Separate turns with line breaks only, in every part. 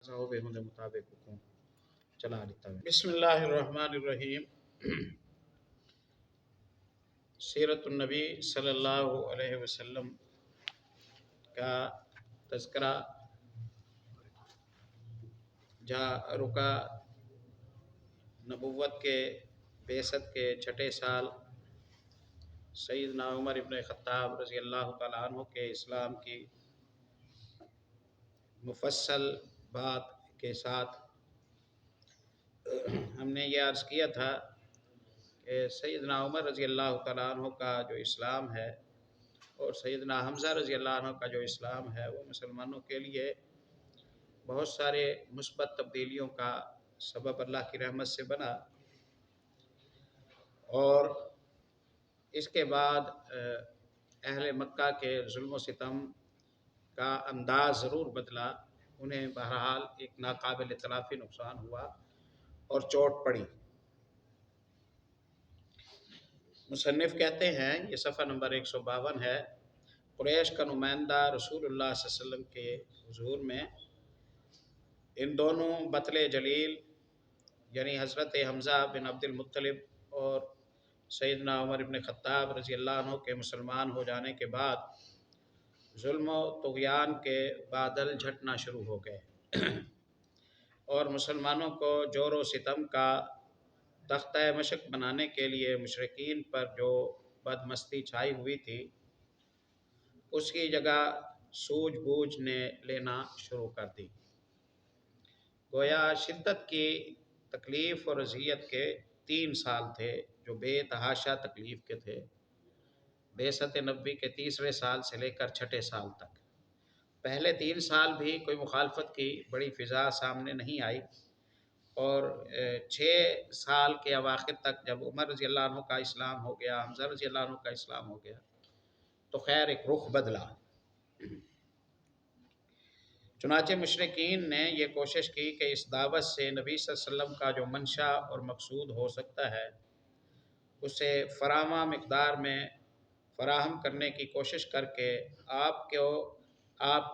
ضوابط کے مطابق حکم چلا لیتا ہے۔ بسم اللہ الرحمن الرحیم۔ سیرت النبی صلی اللہ علیہ وسلم کا تذکرہ جہاں رکا نبوت کے بعثت کے چھٹے سال سیدنا عمر ابن خطاب رضی اللہ تعالیٰ عنہ کے اسلام کی مفصل بات کے ساتھ ہم نے یہ عرض کیا تھا کہ سیدنا عمر رضی اللہ تعالیٰ عنہ کا جو اسلام ہے اور سیدنا حمزہ رضی اللہ عنہ کا جو اسلام ہے وہ مسلمانوں کے لیے بہت سارے مثبت تبدیلیوں کا سبب اللہ کی رحمت سے بنا، اور اس کے بعد اہل مکہ کے ظلم و ستم کا انداز ضرور بدلا، انہیں بہرحال ایک ناقابل تلافی نقصان ہوا اور چوٹ پڑی۔ مصنف کہتے ہیں، یہ صفحہ نمبر 152 ہے، قریش کا نمائندہ رسول اللہ صلی اللہ علیہ وسلم کے حضور میں ان دونوں بطل جلیل یعنی حضرت حمزہ بن عبد المطلب اور سیدنا عمر بن خطاب رضی اللہ عنہ کے مسلمان ہو جانے کے بعد ظلم و طغیان کے بادل جھٹنا شروع ہو گئے اور مسلمانوں کو جور و ستم کا تختہ مشق بنانے کے لیے مشرکین پر جو بدمستی چھائی ہوئی تھی اس کی جگہ سوجھ بوجھ نے لینا شروع کر دی۔ گویا شدت کی تکلیف اور اذیت کے 3 سال تھے جو بے تحاشا تکلیف کے تھے، بعثت نبوی کے 3 سال سے لے کر 6 سال تک۔ پہلے 3 سال بھی کوئی مخالفت کی بڑی فضا سامنے نہیں آئی، اور 6 سال کے اواخر تک جب عمر رضی اللہ عنہ کا اسلام ہو گیا، حمزہ رضی اللہ عنہ کا اسلام ہو گیا، تو خیر ایک رخ بدلا۔ چنانچہ مشرکین نے یہ کوشش کی کہ اس دعوت سے نبی صلی اللہ علیہ وسلم کا جو منشا اور مقصود ہو سکتا ہے اسے فراوان مقدار میں فراہم کرنے کی کوشش کر کے آپ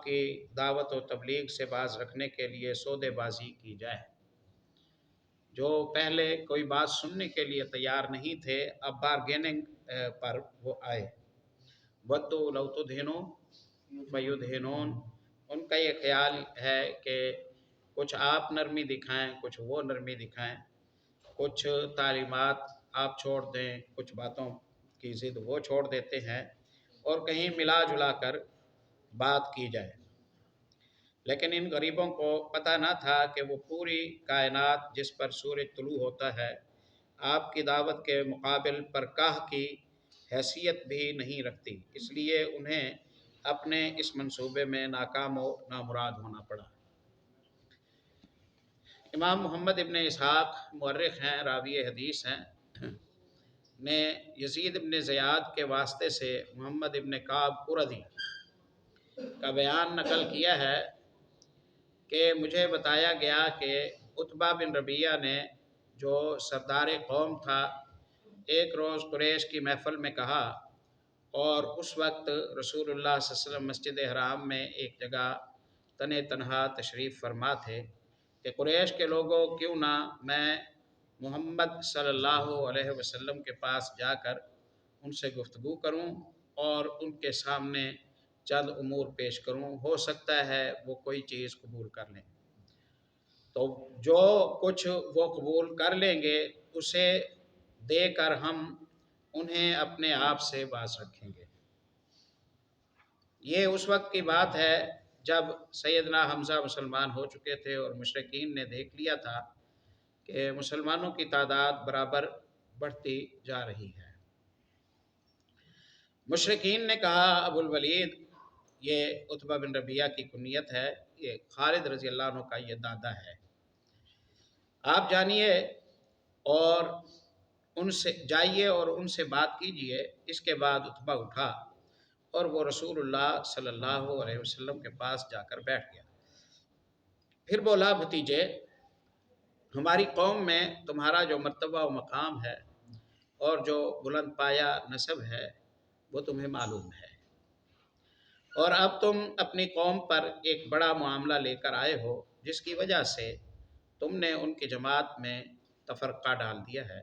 کی دعوت و تبلیغ سے باز رکھنے کے لیے سودے بازی کی جائے۔ جو پہلے کوئی بات سننے کے لیے تیار نہیں تھے اب بارگیننگ پر وہ آئے۔ وَدُّوا لَوْ تُدْہِنُوا فَيُدْہِنُونَ، ان کا یہ خیال ہے کہ کچھ آپ نرمی دکھائیں کچھ وہ نرمی دکھائیں، کچھ تعلیمات آپ چھوڑ دیں کچھ باتوں کی ضد وہ چھوڑ دیتے ہیں، اور کہیں ملا جلا کر بات کی جائے۔ لیکن ان غریبوں کو پتہ نہ تھا کہ وہ پوری کائنات جس پر سورج طلوع ہوتا ہے آپ کی دعوت کے مقابل پر کاہ کی حیثیت بھی نہیں رکھتی، اس لیے انہیں اپنے اس منصوبے میں ناکام و نامراد ہونا پڑا۔ امام محمد ابن اسحاق مورخ ہیں، راوی حدیث ہیں، نے یزید ابن زیاد کے واسطے سے محمد ابن کعب قرظی کا بیان نقل کیا ہے کہ مجھے بتایا گیا کہ عتبہ بن ربیعہ نے جو سردار قوم تھا ایک روز قریش کی محفل میں کہا، اور اس وقت رسول اللہ صلی اللہ علیہ وسلم مسجد حرام میں ایک جگہ تنہا تشریف فرما تھے، کہ قریش کے لوگوں کیوں نہ میں محمد صلی اللہ علیہ وسلم کے پاس جا کر ان سے گفتگو کروں اور ان کے سامنے چند امور پیش کروں، ہو سکتا ہے وہ کوئی چیز قبول کر لیں۔ تو جو کچھ وہ قبول کر لیں گے اسے دے کر ہم انہیں اپنے آپ سے باز رکھیں گے۔ یہ اس وقت کی بات ہے جب سیدنا حمزہ مسلمان ہو چکے تھے اور مشرکین نے دیکھ لیا تھا کہ مسلمانوں کی تعداد برابر بڑھتی جا رہی ہے۔ مشرکین نے کہا، ابو الولید، یہ عتبہ بن ربیعہ کی کنیت ہے، یہ خالد رضی اللہ عنہ کا یہ دادا ہے، آپ جائیے اور ان سے بات کیجئے۔ اس کے بعد عتبہ اٹھا اور وہ رسول اللہ صلی اللہ علیہ وسلم کے پاس جا کر بیٹھ گیا۔ پھر بولا، بھتیجے، ہماری قوم میں تمہارا جو مرتبہ و مقام ہے اور جو بلند پایہ نسب ہے وہ تمہیں معلوم ہے، اور اب تم اپنی قوم پر ایک بڑا معاملہ لے کر آئے ہو جس کی وجہ سے تم نے ان کی جماعت میں تفرقہ ڈال دیا ہے،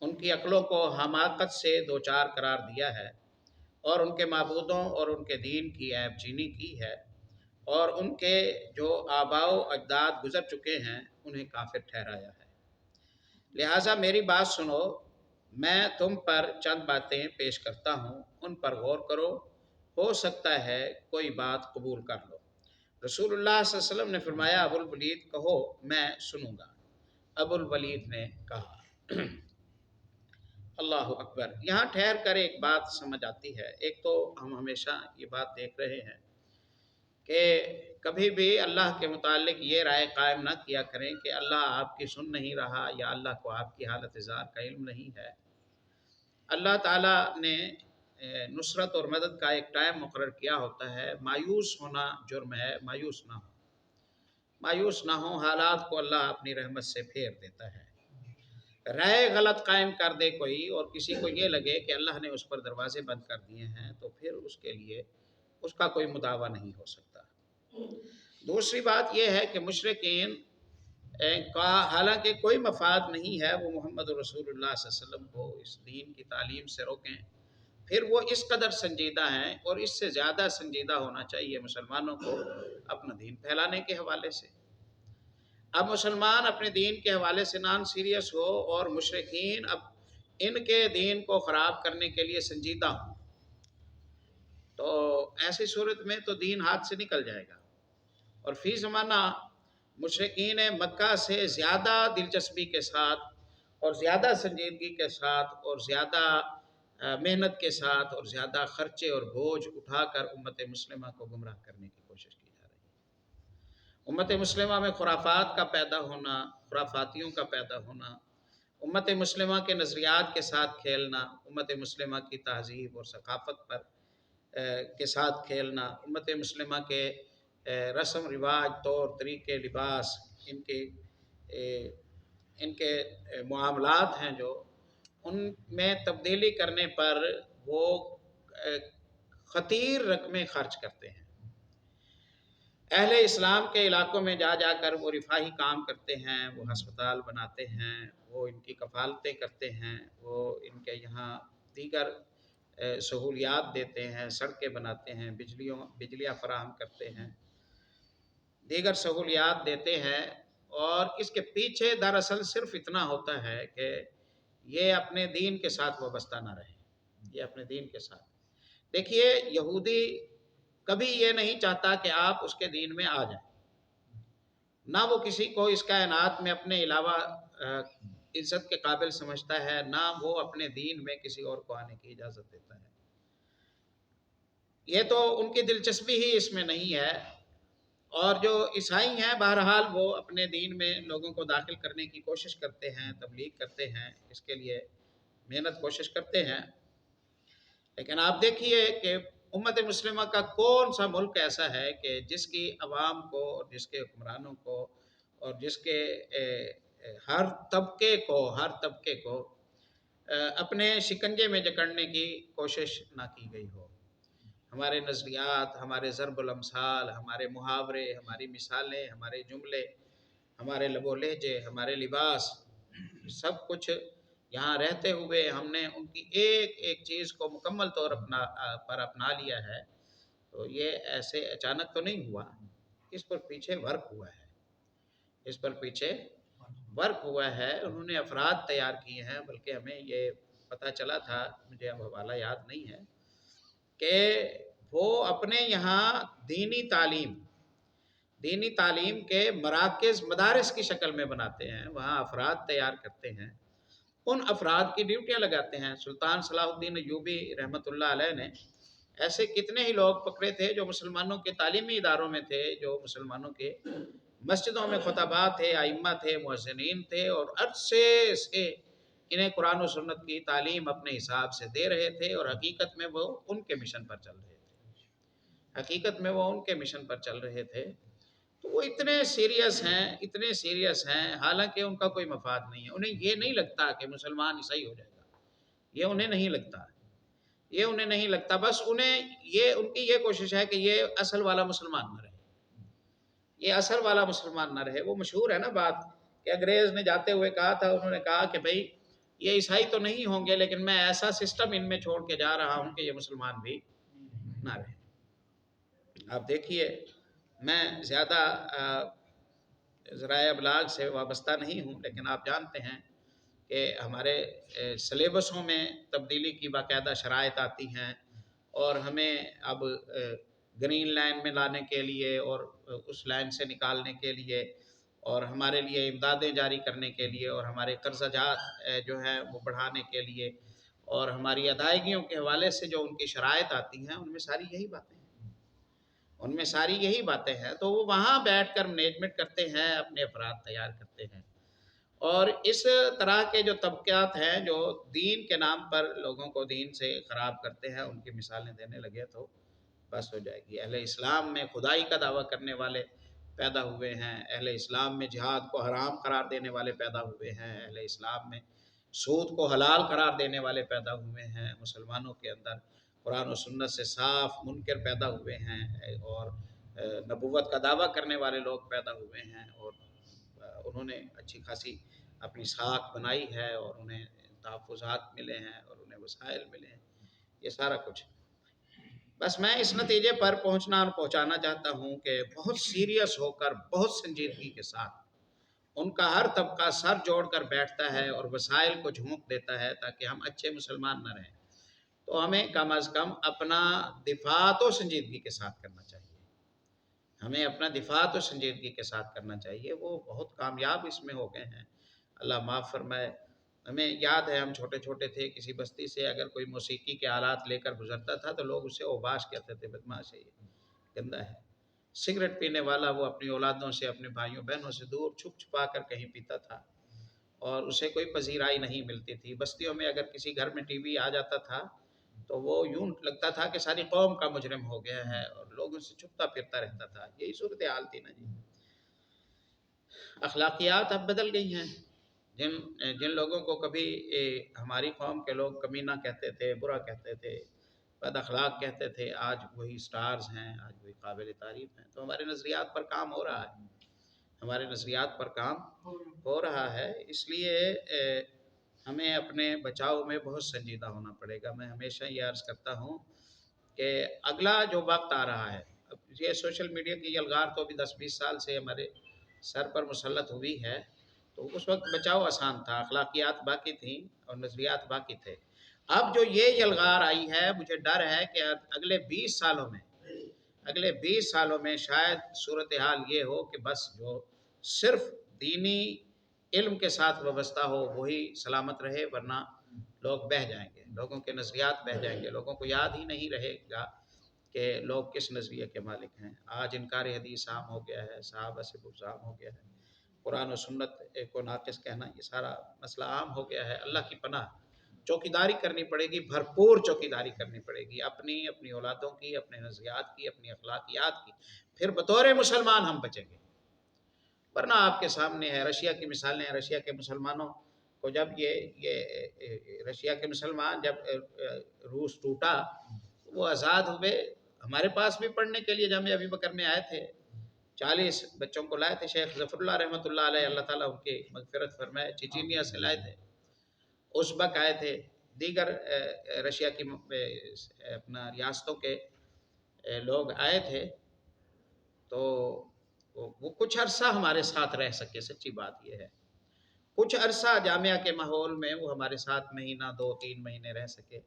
ان کی عقلوں کو حماقت سے دوچار قرار دیا ہے، اور ان کے معبودوں اور ان کے دین کی عیب چینی کی ہے، اور ان کے جو آباء و اجداد گزر چکے ہیں انہیں کافر ٹھہرایا ہے۔ لہٰذا میری بات سنو، میں تم پر چند باتیں پیش کرتا ہوں، ان پر غور کرو، ہو سکتا ہے کوئی بات قبول کر لو۔ رسول اللہ صلی اللہ علیہ وسلم نے فرمایا، ابو الولید کہو، میں سنوں گا۔ ابو الولید نے کہا۔ اللہ اکبر۔ یہاں ٹھہر کر ایک بات سمجھ آتی ہے۔ ایک تو ہم ہمیشہ یہ بات دیکھ رہے ہیں کہ کبھی بھی اللہ کے متعلق یہ رائے قائم نہ کیا کریں کہ اللہ آپ کی سن نہیں رہا یا اللہ کو آپ کی حالت ظاہر کا علم نہیں ہے۔ اللہ تعالیٰ نے نصرت اور مدد کا ایک ٹائم مقرر کیا ہوتا ہے۔ مایوس ہونا جرم ہے، مایوس نہ ہو، مایوس نہ ہو، حالات کو اللہ اپنی رحمت سے پھیر دیتا ہے۔ رائے غلط قائم کر دے کوئی اور کسی کو یہ لگے کہ اللہ نے اس پر دروازے بند کر دیے ہیں، تو پھر اس کے لیے اس کا کوئی مداوع نہیں ہو سکتا۔ دوسری بات یہ ہے کہ مشرکین کا حالانکہ کوئی مفاد نہیں ہے، وہ محمد رسول اللہ صلی اللہ علیہ وسلم کو اس دین کی تعلیم سے روکیں، پھر وہ اس قدر سنجیدہ ہیں، اور اس سے زیادہ سنجیدہ ہونا چاہیے مسلمانوں کو اپنا دین پھیلانے کے حوالے سے۔ اب مسلمان اپنے دین کے حوالے سے نان سیریس ہو اور مشرکین اب ان کے دین کو خراب کرنے کے لیے سنجیدہ ہوں، تو ایسی صورت میں تو دین ہاتھ سے نکل جائے گا۔ اور فی زمانہ مشرکین مکہ سے زیادہ دلچسپی کے ساتھ اور زیادہ سنجیدگی کے ساتھ اور زیادہ محنت کے ساتھ اور زیادہ خرچے اور بوجھ اٹھا کر امت مسلمہ کو گمراہ کرنے کی کوشش کی جا رہی ہے۔ امت مسلمہ میں خرافات کا پیدا ہونا، خرافاتیوں کا پیدا ہونا، امت مسلمہ کے نظریات کے ساتھ کھیلنا، امت مسلمہ کی تہذیب اور ثقافت پر کے ساتھ کھیلنا، امت مسلمہ کے رسم رواج، طور طریقے، لباس، ان کے معاملات ہیں جو ان میں تبدیلی کرنے پر وہ خطیر رقمیں خرچ کرتے ہیں۔ اہل اسلام کے علاقوں میں جا جا کر وہ رفاہی کام کرتے ہیں، وہ ہسپتال بناتے ہیں، وہ ان کی کفالتیں کرتے ہیں، وہ ان کے یہاں دیگر سہولیات دیتے ہیں، سڑکیں بناتے ہیں، بجلیاں فراہم کرتے ہیں، دیگر سہولیات دیتے ہیں، اور اس کے پیچھے دراصل صرف اتنا ہوتا ہے کہ یہ اپنے دین کے ساتھ وابستہ نہ رہے، یہ اپنے دین کے ساتھ۔ دیکھیے، یہودی کبھی یہ نہیں چاہتا کہ آپ اس کے دین میں آ جائیں، نہ وہ کسی کو اس کائنات میں اپنے علاوہ عزت کے قابل سمجھتا ہے، نہ وہ اپنے دین میں کسی اور کو آنے کی اجازت دیتا ہے۔ یہ تو ان کی دلچسپی ہی اس میں نہیں ہے۔ اور جو عیسائی ہیں، بہرحال وہ اپنے دین میں لوگوں کو داخل کرنے کی کوشش کرتے ہیں، تبلیغ کرتے ہیں، اس کے لیے محنت کوشش کرتے ہیں، لیکن آپ دیکھیے کہ امت مسلمہ کا کون سا ملک ایسا ہے کہ جس کی عوام کو اور جس کے حکمرانوں کو اور جس کے ہر طبقے کو اپنے شکنجے میں جکڑنے کی کوشش نہ کی گئی ہو۔ ہمارے نظریات، ہمارے ضرب الامثال، ہمارے محاورے، ہماری مثالیں، ہمارے جملے، ہمارے لب و لہجے، ہمارے لباس، سب کچھ یہاں رہتے ہوئے ہم نے ان کی ایک ایک چیز کو مکمل طور پر اپنا لیا ہے، تو یہ ایسے اچانک تو نہیں ہوا، اس پر پیچھے ورک ہوا ہے، اس پر پیچھے ورک ہوا ہے۔ انہوں نے افراد تیار کیے ہیں، بلکہ ہمیں یہ پتہ چلا تھا، مجھے اب حوالہ یاد نہیں ہے، کہ وہ اپنے یہاں دینی تعلیم کے مراکز، مدارس کی شکل میں بناتے ہیں، وہاں افراد تیار کرتے ہیں، ان افراد کی ڈیوٹیاں لگاتے ہیں۔ سلطان صلاح الدین ایوبی رحمۃ اللہ علیہ نے ایسے کتنے ہی لوگ پکڑے تھے جو مسلمانوں کے تعلیمی اداروں میں تھے، جو مسلمانوں کے مسجدوں میں خطباء تھے، ائمہ تھے، مؤذنین تھے، اور عرصے سے انہیں قرآن و سنت کی تعلیم اپنے حساب سے دے رہے تھے، اور حقیقت میں وہ ان کے مشن پر چل رہے تھے، تو وہ اتنے سیریس ہیں، حالانکہ ان کا کوئی مفاد نہیں ہے۔ انہیں یہ نہیں لگتا کہ مسلمان عیسائی ہو جائے گا، یہ انہیں نہیں لگتا، بس ان کی یہ کوشش ہے کہ یہ اصل والا مسلمان نہ رہے، یہ اثر والا مسلمان نہ رہے۔ وہ مشہور ہے نا بات کہ انگریز نے جاتے ہوئے کہا تھا، انہوں نے کہا کہ بھئی یہ عیسائی تو نہیں ہوں گے لیکن میں ایسا سسٹم ان میں چھوڑ کے جا رہا ہوں کہ یہ مسلمان بھی نہ رہے۔ آپ دیکھیے، میں زیادہ ذرائع ابلاغ سے وابستہ نہیں ہوں، لیکن آپ جانتے ہیں کہ ہمارے سلیبسوں میں تبدیلی کی باقاعدہ شرائط آتی ہیں، اور ہمیں اب گرین لائن میں لانے کے لیے اور اس لائن سے نکالنے کے لیے اور ہمارے لیے امدادیں جاری کرنے کے لیے اور ہمارے قرضہ جات جو ہیں وہ بڑھانے کے لیے اور ہماری ادائیگیوں کے حوالے سے جو ان کی شرائط آتی ہیں، ان میں ساری یہی باتیں ہیں، ان میں ساری یہی باتیں ہیں۔ تو وہ وہاں بیٹھ کر مینجمنٹ کرتے ہیں، اپنے افراد تیار کرتے ہیں، اور اس طرح کے جو طبقات ہیں جو دین کے نام پر لوگوں کو دین سے خراب کرتے ہیں، ان کی مثالیں دینے لگے تو بس ہو جائے گی۔ اہل اسلام میں خدائی کا دعویٰ کرنے والے پیدا ہوئے ہیں، اہل اسلام میں جہاد کو حرام قرار دینے والے پیدا ہوئے ہیں، اہل اسلام میں سود کو حلال قرار دینے والے پیدا ہوئے ہیں، مسلمانوں کے اندر قرآن و سنت سے صاف منکر پیدا ہوئے ہیں، اور نبوت کا دعویٰ کرنے والے لوگ پیدا ہوئے ہیں، اور انہوں نے اچھی خاصی اپنی ساکھ بنائی ہے، اور انہیں تحفظات ملے ہیں، اور انہیں وسائل ملے ہیں، یہ سارا کچھ۔ بس میں اس نتیجے پر پہنچانا چاہتا ہوں کہ بہت سیریس ہو کر، بہت سنجیدگی کے ساتھ ان کا ہر طبقہ سر جوڑ کر بیٹھتا ہے اور وسائل کو جھونک دیتا ہے تاکہ ہم اچھے مسلمان نہ رہیں، تو ہمیں کم از کم اپنا دفاع تو سنجیدگی کے ساتھ کرنا چاہیے، ہمیں اپنا دفاع تو سنجیدگی کے ساتھ کرنا چاہیے۔ وہ بہت کامیاب اس میں ہو گئے ہیں، اللہ معاف فرمائے۔ ہمیں یاد ہے، ہم چھوٹے چھوٹے تھے، کسی بستی سے اگر کوئی موسیقی کے آلات لے کر گزرتا تھا تو لوگ اسے اوباش کہتے تھے، بدماش ہے، یہ گندہ ہے۔ سگریٹ پینے والا وہ اپنی اولادوں سے، اپنے بھائیوں بہنوں سے دور چھپ چھپا کر کہیں پیتا تھا، اور اسے کوئی پذیرائی نہیں ملتی تھی۔ بستیوں میں اگر کسی گھر میں ٹی وی آ جاتا تھا تو وہ یوں لگتا تھا کہ ساری قوم کا مجرم ہو گیا ہے، اور لوگوں سے چھپتا پھرتا رہتا تھا۔ یہی صورتحال تھی نا جی۔ اخلاقیات اب بدل گئی ہیں۔ جن لوگوں کو کبھی ہماری قوم کے لوگ کمینہ کہتے تھے، برا کہتے تھے، بد اخلاق کہتے تھے، آج وہی سٹارز ہیں، آج وہی قابل تعریف ہیں۔ تو ہمارے نظریات پر کام ہو رہا ہے، ہمارے نظریات پر کام ہو رہا ہے، اس لیے ہمیں اپنے بچاؤ میں بہت سنجیدہ ہونا پڑے گا۔ میں ہمیشہ یہ عرض کرتا ہوں کہ اگلا جو وقت آ رہا ہے، اب یہ سوشل میڈیا کی یلغار تو ابھی 10-20 سال سے ہمارے سر پر مسلط ہوئی ہے، تو اس وقت بچاؤ آسان تھا، اخلاقیات باقی تھیں اور نظریات باقی تھے۔ اب جو یہ یلغار آئی ہے، مجھے ڈر ہے کہ اگلے 20 سالوں میں شاید صورتحال یہ ہو کہ بس جو صرف دینی علم کے ساتھ وابستہ ہو وہی سلامت رہے، ورنہ لوگ بہہ جائیں گے، لوگوں کے نظریات بہہ جائیں گے، لوگوں کو یاد ہی نہیں رہے گا کہ لوگ کس نظریے کے مالک ہیں۔ آج انکار حدیث عام ہو گیا ہے، صحابہ سے بغض عام ہو گیا ہے، قرآن و سنت کو ناقص کہنا، یہ سارا مسئلہ عام ہو گیا ہے۔ اللہ کی پناہ، چوکیداری کرنی پڑے گی، بھرپور چوکیداری کرنی پڑے گی، اپنی اولادوں کی، اپنے نظریات کی، اپنی اخلاقیات کی، پھر بطور مسلمان ہم بچیں گے۔ ورنہ آپ کے سامنے ہے رشیا کی مثالیں، رشیا کے مسلمانوں کو جب رشیا کے مسلمان جب روس ٹوٹا، وہ آزاد ہوئے، ہمارے پاس بھی پڑھنے کے لیے جامعہ ابی بکر میں آئے تھے، 40 بچوں کو لائے تھے، شیخ ظفر اللہ رحمۃ اللہ علیہ، اللہ تعالیٰ ان کی مغفرت فرمائے، چچینیا سے لائے تھے، ازبک آئے تھے، دیگر رشیا کی اپنا ریاستوں کے لوگ آئے تھے، تو وہ کچھ عرصہ ہمارے ساتھ رہ سکے۔ سچی بات یہ ہے، کچھ عرصہ جامعہ کے ماحول میں وہ ہمارے ساتھ مہینہ 2-3 مہینے رہ سکے۔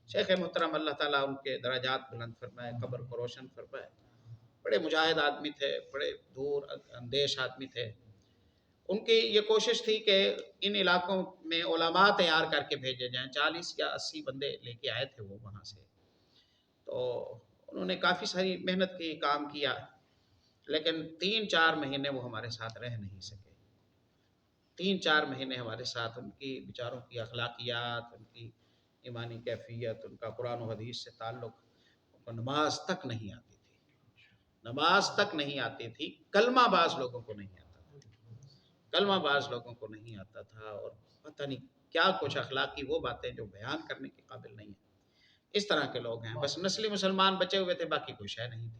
شیخ محترم اللہ تعالیٰ ان کے درجات بلند فرمائے، قبر کو روشن فرمائے، بڑے مجاہد آدمی تھے، بڑے دور اندیش آدمی تھے۔ ان کی یہ کوشش تھی کہ ان علاقوں میں علماء تیار کر کے بھیجے جائیں، 40 یا 80 بندے لے کے آئے تھے وہ وہاں سے، تو انہوں نے کافی ساری محنت کی، کام کیا، لیکن 3-4 مہینے وہ ہمارے ساتھ رہ نہیں سکے۔ 3-4 مہینے ہمارے ساتھ، ان کی بیچاروں کی اخلاقیات، ان کی ایمانی کیفیت، ان کا قرآن و حدیث سے تعلق، ان کو نماز تک نہیں آتی تھی، نماز تک نہیں آتی تھی، کلمہ باز لوگوں کو نہیں آتا تھا، کلمہ باز لوگوں کو نہیں آتا تھا، اور پتہ نہیں کیا کچھ اخلاقی وہ باتیں جو بیان کرنے کے قابل نہیں ہیں۔ اس طرح کے لوگ ہیں، بس نسلی مسلمان بچے ہوئے تھے، باقی کوئی شے نہیں تھی۔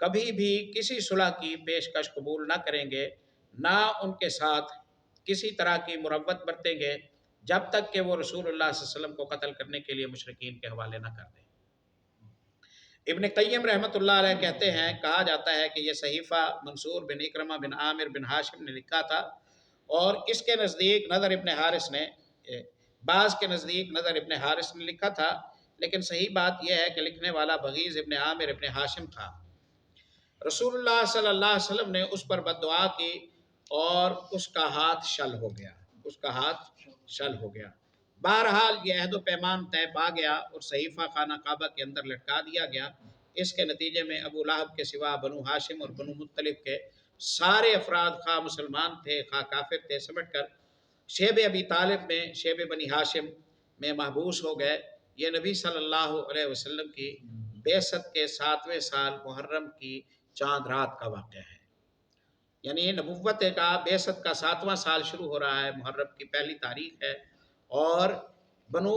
کبھی بھی کسی صلح کی پیشکش قبول نہ کریں گے، نہ ان کے ساتھ کسی طرح کی مروت برتیں گے جب تک کہ وہ رسول اللہ صلی اللہ علیہ وسلم کو قتل کرنے کے لیے مشرکین کے حوالے نہ کر دیں۔ ابن قیم رحمۃ اللہ علیہ کہتے ہیں، کہا جاتا ہے کہ یہ صحیفہ منصور بن اکرمہ بن عامر بن ہاشم نے لکھا تھا، اور اس کے نزدیک نضر ابن حارث نے، بعض کے نزدیک نضر ابن حارث نے لکھا تھا، لیکن صحیح بات یہ ہے کہ لکھنے والا بغیض ابن عامر ابن ہاشم تھا۔ رسول اللہ صلی اللہ علیہ وسلم نے اس پر بد دعا کی اور اس کا ہاتھ شل ہو گیا۔ بہرحال یہ عہد و پیمان طے پا گیا اور صحیفہ خانہ کعبہ کے اندر لٹکا دیا گیا۔ اس کے نتیجے میں ابو لہب کے سوا بنو ہاشم اور بنو مطلب کے سارے افراد خواہ مسلمان تھے خواہ کافر تھے، سمٹ کر شیب ابی طالب میں، شیب بنی ہاشم میں محبوس ہو گئے۔ یہ نبی صلی اللہ علیہ وسلم کی بعثت کے 7ویں سال محرم کی چاند رات کا واقعہ ہے، یعنی نبوت کا بعثت کا 7واں سال شروع ہو رہا ہے، محرم کی پہلی تاریخ ہے، اور بنو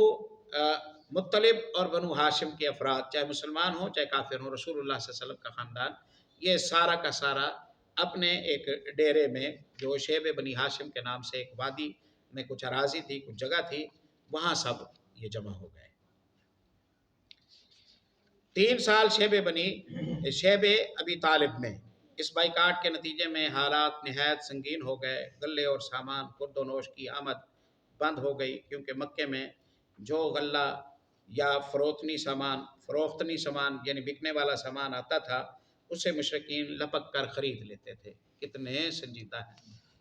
مطلب اور بنو ہاشم کے افراد چاہے مسلمان ہوں چاہے کافر ہوں، رسول اللہ صلی اللہ علیہ وسلم کا خاندان، یہ سارا کا سارا اپنے ایک ڈیرے میں جو شیب بنی ہاشم کے نام سے ایک وادی میں کچھ اراضی تھی، کچھ جگہ تھی، وہاں سب یہ جمع ہو گئے۔ 3 سال شیب ابی طالب میں اس بائیکاٹ کے نتیجے میں حالات نہایت سنگین ہو گئے۔ غلے اور سامان خرد و نوش کی آمد بند ہو گئی، کیونکہ مکے میں جو غلہ یا فروختنی سامان یعنی بکنے والا سامان آتا تھا، اسے مشرکین لپک کر خرید لیتے تھے۔ کتنے سنجیدہ ہے،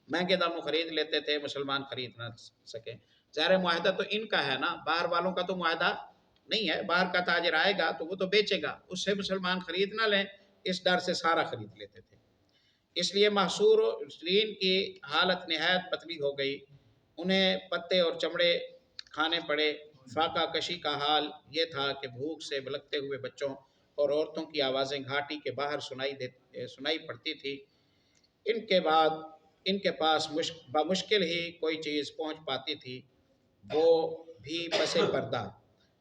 مہنگے داموں خرید لیتے تھے، مسلمان خرید نہ سکے۔ ظاہر معاہدہ تو ان کا ہے نا، باہر والوں کا تو معاہدہ نہیں ہے، باہر کا تاجر آئے گا تو وہ تو بیچے گا، اس سے مسلمان خرید نہ لیں، اس ڈر سے سارا خرید لیتے تھے۔ اس لیے محصورین کی حالت نہایت پتلی ہو گئی، انہیں پتے اور چمڑے کھانے پڑے۔ فاقہ کشی کا حال یہ تھا کہ بھوک سے بلکتے ہوئے بچوں اور عورتوں کی آوازیں گھاٹی کے باہر سنائی پڑتی تھی۔ ان کے پاس بمشکل ہی کوئی چیز پہنچ پاتی تھی، وہ بھی پس پردہ۔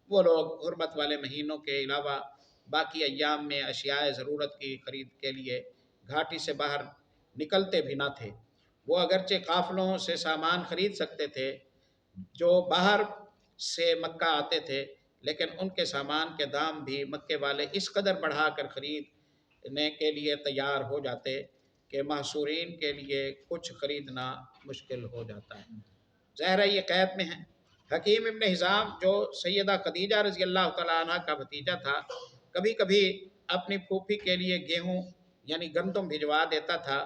وہ لوگ حرمت والے مہینوں کے علاوہ باقی ایام میں اشیاء ضرورت کی خرید کے لیے گھاٹی سے باہر نکلتے بھی نہ تھے۔ وہ اگرچہ قافلوں سے سامان خرید سکتے تھے جو باہر سے مکہ آتے تھے، لیکن ان کے سامان کے دام بھی مکے والے اس قدر بڑھا کر خریدنے کے لیے تیار ہو جاتے کہ محصورین کے لیے کچھ خریدنا مشکل ہو جاتا ہے۔ ظاہر ہے یہ قید میں ہے۔ حکیم ابن حزام جو سیدہ خدیجہ رضی اللہ تعالیٰ عنہ کا بھتیجا تھا، کبھی کبھی اپنی پھوپھی کے لیے گیہوں یعنی گندم بھجوا دیتا تھا۔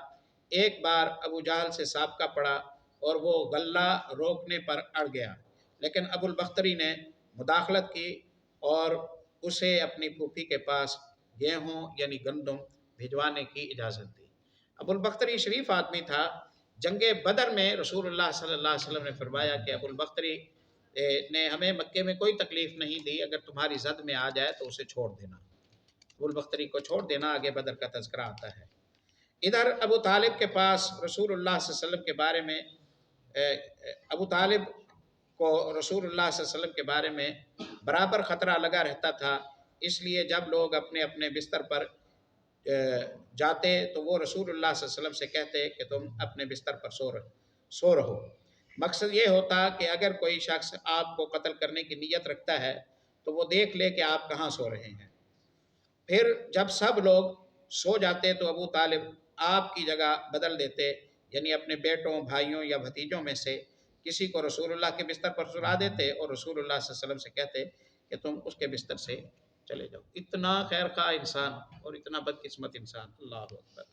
ایک بار ابو جہل سے سابقہ پڑا اور وہ غلہ روکنے پر اڑ گیا، لیکن ابو البختری نے مداخلت کی اور اسے اپنی پھوپھی کے پاس گیہوں یعنی گندم بھجوانے کی اجازت دی۔ ابو البختری شریف آدمی تھا۔ جنگ بدر میں رسول اللہ صلی اللہ علیہ وسلم نے فرمایا کہ ابو البختری نے ہمیں مکے میں کوئی تکلیف نہیں دی، اگر تمہاری زد میں آ جائے تو اسے چھوڑ دینا، ابو البختری کو چھوڑ دینا۔ آگے بدر کا تذکرہ آتا ہے۔ ادھر ابو طالب کے پاس رسول اللہ صلی اللہ علیہ وسلم کے بارے میں ابو طالب کو رسول اللہ صلی اللہ علیہ وسلم کے بارے میں برابر خطرہ لگا رہتا تھا، اس لیے جب لوگ اپنے اپنے بستر پر جاتے تو وہ رسول اللہ صلی اللہ علیہ وسلم سے کہتے کہ تم اپنے بستر پر سو رہو۔ مقصد یہ ہوتا کہ اگر کوئی شخص آپ کو قتل کرنے کی نیت رکھتا ہے تو وہ دیکھ لے کہ آپ کہاں سو رہے ہیں۔ پھر جب سب لوگ سو جاتے تو ابو طالب آپ کی جگہ بدل دیتے، یعنی اپنے بیٹوں، بھائیوں یا بھتیجوں میں سے کسی کو رسول اللہ کے بستر پر سلا دیتے اور رسول اللہ صلی اللہ علیہ وسلم سے کہتے کہ تم اس کے بستر سے چلے جاؤ۔ اتنا خیر خواہ انسان اور اتنا بدقسمت انسان، اللہ اکبر۔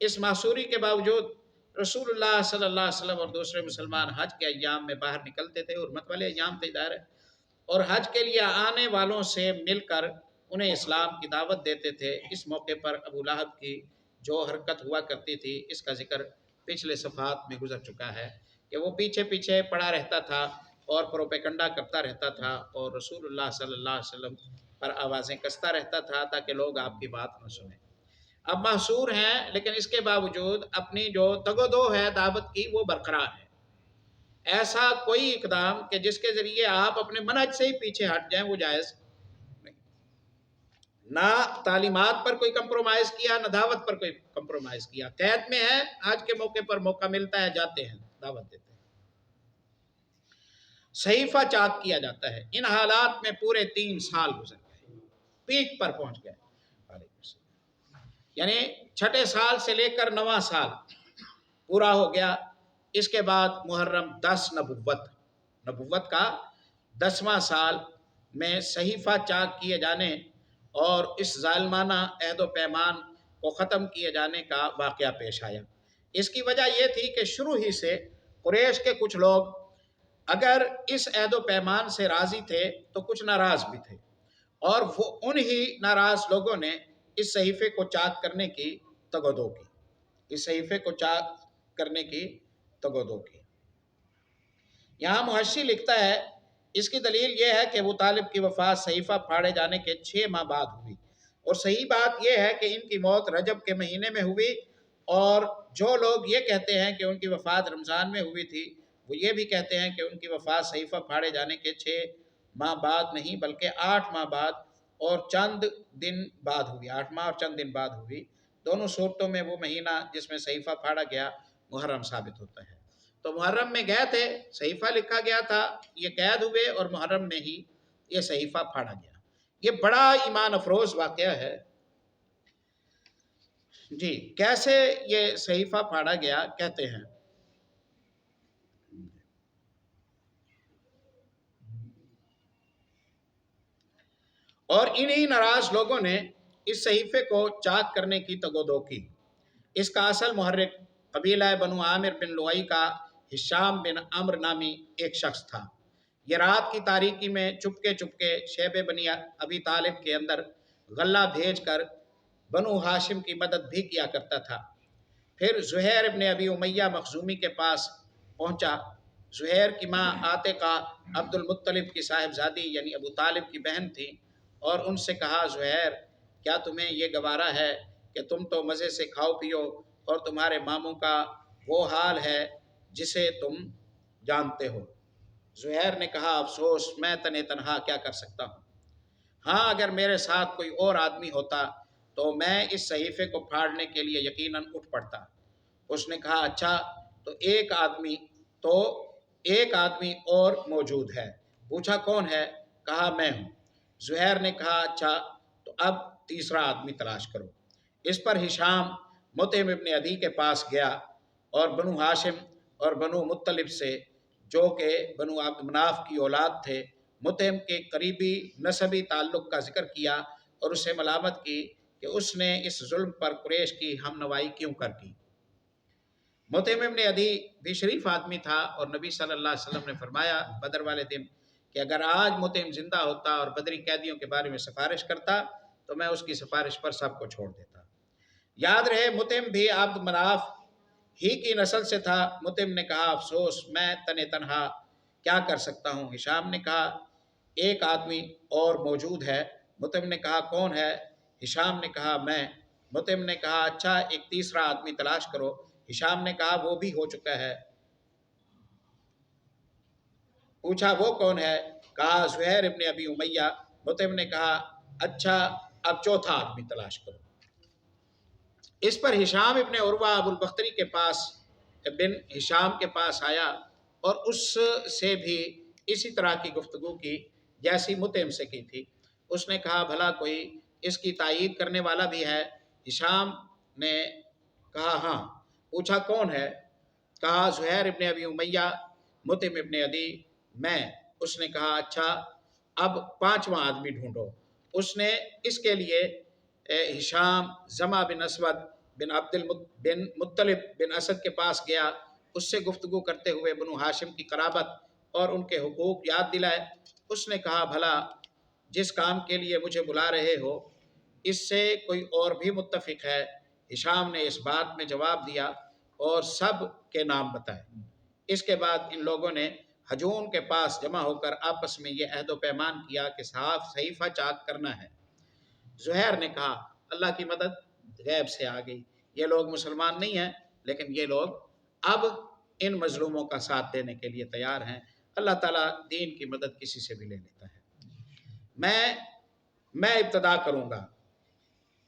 اس معصوری کے باوجود رسول اللہ صلی اللہ علیہ وسلم اور دوسرے مسلمان حج کے ایام میں باہر نکلتے تھے، حرمت والے ایام تھے ظاہر ہے، اور حج کے لیے آنے والوں سے مل کر انہیں اسلام کی دعوت دیتے تھے۔ اس موقع پر ابو لہب کی جو حرکت ہوا کرتی تھی، اس کا ذکر پچھلے صفحات میں گزر چکا ہے کہ وہ پیچھے پیچھے پڑا رہتا تھا اور پروپیگنڈا کرتا رہتا تھا اور رسول اللہ صلی اللہ علیہ وسلم پر آوازیں کستا رہتا تھا تاکہ لوگ آپ کی بات نہ سنیں۔ اب محصور ہیں، لیکن اس کے باوجود اپنی جو تگ و دو ہے دعوت کی وہ برقرار ہے۔ ایسا کوئی اقدام کہ جس کے ذریعے آپ اپنے منہج سے ہی پیچھے ہٹ جائیں وہ جائز نہیں۔ نہ تعلیمات پر کوئی کمپرومائز کیا، نہ دعوت پر کوئی کمپرومائز کیا. قید میں ہے، آج کے موقع پر موقع ملتا ہے جاتے ہیں، دعوت دیتے ہیں. صحیفہ چاک کیا جاتا ہے. ان حالات میں پورے 3 سال گزر گئے، پیک پر پہنچ گئے. یعنی 6 سال سے لے کر 9واں سال پورا ہو گیا. اس کے بعد محرم 10 نبوت کا 10واں سال میں صحیفہ چاک کیے جانے اور اس ظالمانہ عہد و پیمان کو ختم کیے جانے کا واقعہ پیش آیا. اس کی وجہ یہ تھی کہ شروع ہی سے قریش کے کچھ لوگ اگر اس عہد و پیمان سے راضی تھے تو کچھ ناراض بھی تھے، اور وہ انہی ناراض لوگوں نے اس صحیفے کو چاک کرنے کی تگودو کی. اس صحیفے کو چاک کرنے کی تگودو کی. یہاں محشی لکھتا ہے اس کی دلیل یہ ہے کہ ابو طالب کی وفات صحیفہ پھاڑے جانے کے 6 ماہ بعد ہوئی، اور صحیح بات یہ ہے کہ ان کی موت رجب کے مہینے میں ہوئی. اور جو لوگ یہ کہتے ہیں کہ ان کی وفات رمضان میں ہوئی تھی، وہ یہ بھی کہتے ہیں کہ ان کی وفات صحیفہ پھاڑے جانے کے 6 ماہ بعد نہیں بلکہ 8 ماہ بعد اور چند دن بعد ہوئی. 8 ماہ اور چند دن بعد ہوئی. دونوں صورتوں میں وہ مہینہ جس میں صحیفہ پھاڑا گیا محرم ثابت ہوتا ہے. تو محرم میں گئے تھے، صحیفہ لکھا گیا تھا، یہ قید ہوئے اور محرم میں ہی یہ صحیفہ پھاڑا گیا. یہ بڑا ایمان افروز واقعہ ہے. جی کیسے یہ صحیفہ پھاڑا گیا کہتے ہیں. اور انہی ناراض لوگوں نے اس صحیفے کو چاک کرنے کی تگودو کی. اس کا اصل محرک قبیلہ بنو عامر بن لوئی کا ہشام بن عمرو نامی ایک شخص تھا. یہ رات کی تاریکی میں چپکے شیب بنی ابی طالب کے اندر غلہ بھیج کر بنو ہاشم کی مدد بھی کیا کرتا تھا. پھر زہیر ابن ابی امیہ مخزومی کے پاس پہنچا. زہیر کی ماں عاتقہ عبد المطلب کی صاحبزادی یعنی ابو طالب کی بہن تھی، اور ان سے کہا زہیر کیا تمہیں یہ گوارا ہے کہ تم تو مزے سے کھاؤ پیو اور تمہارے ماموں کا وہ حال ہے جسے تم جانتے ہو. زہیر نے کہا افسوس، میں تنہا کیا کر سکتا ہوں. ہاں اگر میرے ساتھ کوئی اور آدمی ہوتا تو میں اس صحیفے کو پھاڑنے کے لیے یقیناً اٹھ پڑتا. اس نے کہا اچھا تو ایک آدمی اور موجود ہے. پوچھا کون ہے؟ کہا میں ہوں. زہیر نے کہا اچھا تو اب تیسرا آدمی تلاش کرو. اس پر ہشام مطعم ابن عدی کے پاس گیا اور بنو ہاشم اور بنو مطلب سے جو کہ بنو عبد مناف کی اولاد تھے مطعم کے قریبی نسبی تعلق کا ذکر کیا اور اسے ملامت کی کہ اس نے اس ظلم پر قریش کی ہم نوائی کیوں کر کی. مطعم ابن عدی بھی شریف آدمی تھا، اور نبی صلی اللہ علیہ وسلم نے فرمایا بدر والے دن کہ اگر آج مطعم زندہ ہوتا اور بدری قیدیوں کے بارے میں سفارش کرتا تو میں اس کی سفارش پر سب کو چھوڑ دیتا. یاد رہے مطعم بھی عبد مناف ہی کی نسل سے تھا. مطعم نے کہا افسوس، میں تنہا کیا کر سکتا ہوں. ہشام نے کہا ایک آدمی اور موجود ہے. مطعم نے کہا کون ہے؟ ہشام نے کہا میں. مطعم نے کہا اچھا ایک تیسرا آدمی تلاش کرو. ہشام نے کہا وہ بھی ہو چکا ہے. پوچھا وہ کون ہے؟ کہا زہیر ابن ابی امیہ. مطعم نے کہا اچھا اب چوتھا آدمی تلاش کرو. اس پر ہشام ابن عروہ ابو البختری کے پاس بن ہشام کے پاس آیا اور اس سے بھی اسی طرح کی گفتگو کی جیسی مطعم سے کی تھی. اس نے کہا بھلا کوئی اس کی تائید کرنے والا بھی ہے؟ ہشام نے کہا ہاں. پوچھا کون ہے؟ کہا زہیر ابن ابی امیہ. مطعم ابن عدی میں. اس نے کہا اچھا اب پانچواں آدمی ڈھونڈو. اس نے اس کے لیے ہشام زما بن اسود بن بن مطلب بن اسد کے پاس گیا. اس سے گفتگو کرتے ہوئے بنو ہاشم کی قرابت اور ان کے حقوق یاد دلائے. اس نے کہا بھلا جس کام کے لیے مجھے بلا رہے ہو اس سے کوئی اور بھی متفق ہے؟ ہشام نے اس بات میں جواب دیا اور سب کے نام بتائے. اس کے بعد ان لوگوں نے ہجون کے پاس جمع ہو کر آپس میں یہ عہد و پیمان کیا کہ صحیفہ چاک کرنا ہے. زہیر نے کہا اللہ کی مدد غیب سے آ گئی. یہ لوگ مسلمان نہیں ہیں لیکن یہ لوگ اب ان مظلوموں کا ساتھ دینے کے لیے تیار ہیں. اللہ تعالیٰ دین کی مدد کسی سے بھی لے لیتا ہے. میں ابتدا کروں گا.